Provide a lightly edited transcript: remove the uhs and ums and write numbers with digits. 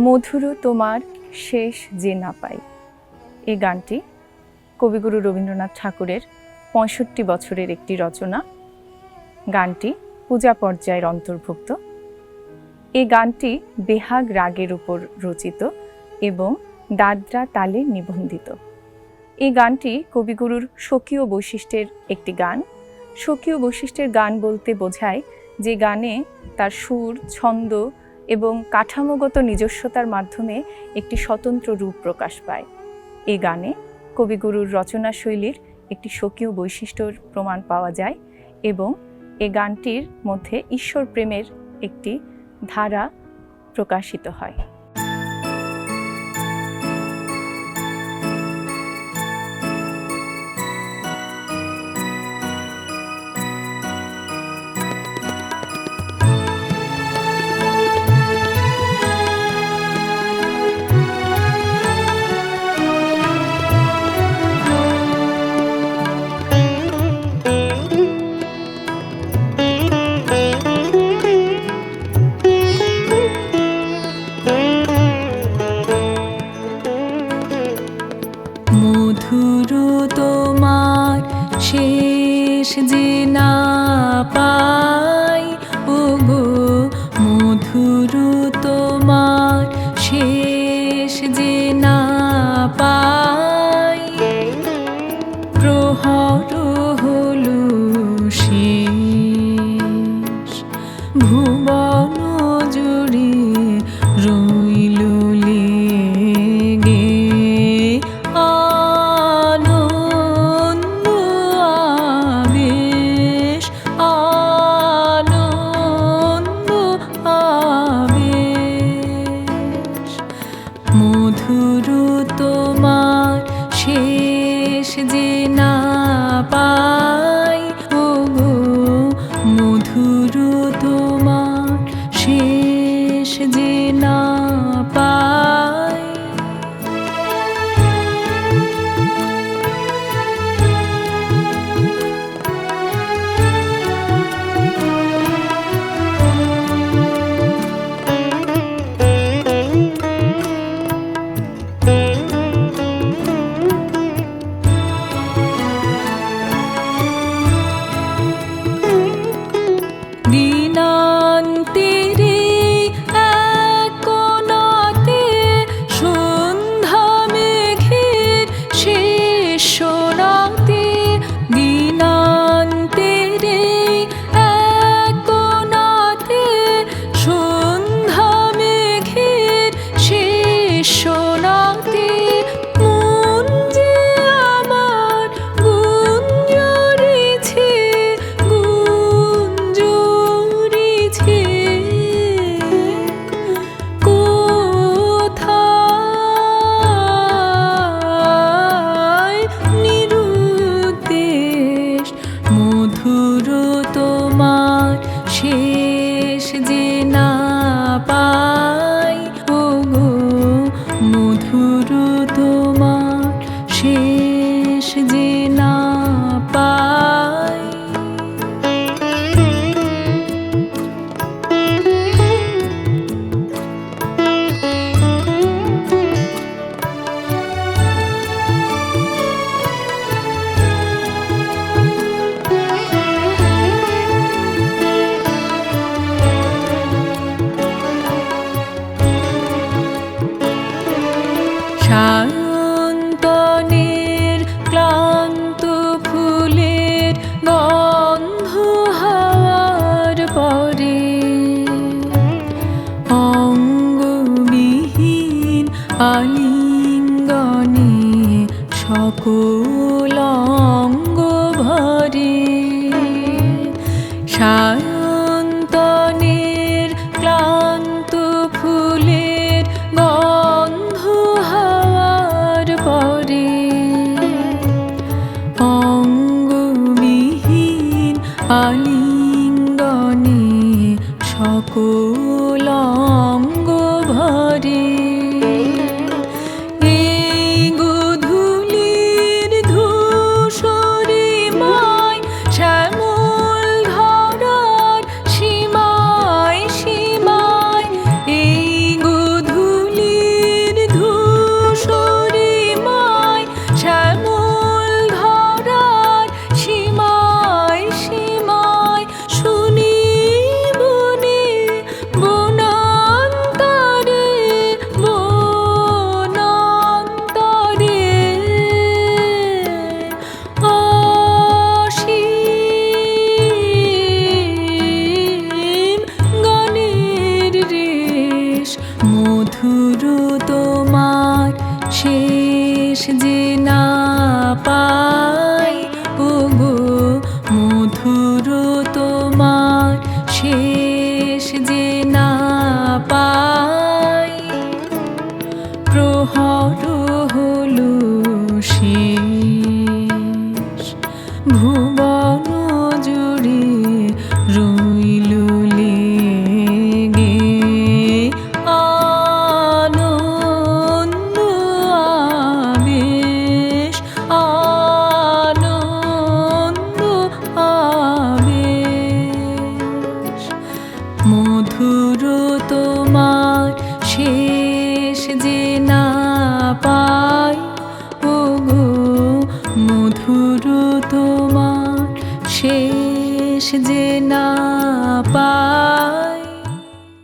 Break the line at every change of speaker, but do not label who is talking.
মধুর তোমার শেষ যে না পাই। এই গানটি কবিগুরু রবীন্দ্রনাথ ঠাকুরের ৬৫ বছরের একটি রচনা। গানটি পূজা পর্যায়ের অন্তর্ভুক্ত। এই গানটি বেহাগ রাগের উপর রচিত এবং দাদরা তালে নিবন্ধিত। এই গানটি কবিগুরুর স্বকীয় বৈশিষ্ট্যের একটি গান। স্বকীয় বৈশিষ্ট্যের গান বলতে বোঝায় যে গানে তার সুর, ছন্দ এবং কাঠামোগত নিজস্বতার মাধ্যমে একটি স্বতন্ত্র রূপ প্রকাশ পায়। এই গানে কবিগুরুর রচনা শৈলীর একটি স্বকীয় বৈশিষ্ট্যর প্রমাণ পাওয়া যায় এবং এই গানটির মধ্যে ঈশ্বর প্রেমের একটি ধারা প্রকাশিত হয়।
মধুর তোমার শেষ যে না পাই, ওগো মধুর তোমার শেষ যে না পাই। প্রহর হলো শেষ, ভুবন জুড়ে রইল লেগে আনন্দ আবেশ, আনন্দ আবেশ। মধুর তোমার শেষ যে না পাই, ওগো মধুর তোমার শেষ যে না পাই। দিনান্তেরে এক কোণাতে সন্ধ্যা মেঘের শেষ সোনাতে, দিনান্তেরে এক কোণাতে সন্ধ্যা মেঘের শেষ সোনাতে মন যে আমার গুঞ্জরিছে, গুঞ্জরিছে কোথায় নিরুদ্দেশ। মধুর তোমার শেষ যে না পাই, ওগো মধুর তোমার শেষ যে না পাই। সায়ন্তনের ক্লান্ত ফুলের গন্ধ হাওয়ার পরে, অঙ্গবিহীন আলিঙ্গনে সকল অঙ্গ ভরে। সায়ন্তনের ক্লান্ত ফুলের গন্ধ হাওয়ার পরে, অঙ্গবিহীন আলিঙ্গনে সকল অঙ্গ ভরে। এই গোধূলির ধূসরে মায় শ্যামল ধরার সীমায় সীমায়, এই গোধূলি মধুর তোমার শেষ যে না পাই, ওগো মধুর তোমার শেষ যে না পাই, প্রহর হলো শেষ, ভুবন জুড়ে রইল লেগে আনন্দ আবেশ, আনন্দ আবেশ। মধুর তোমার শেষ যে না পাই, ওগো মধুর তোমার শেষ যে না পাই।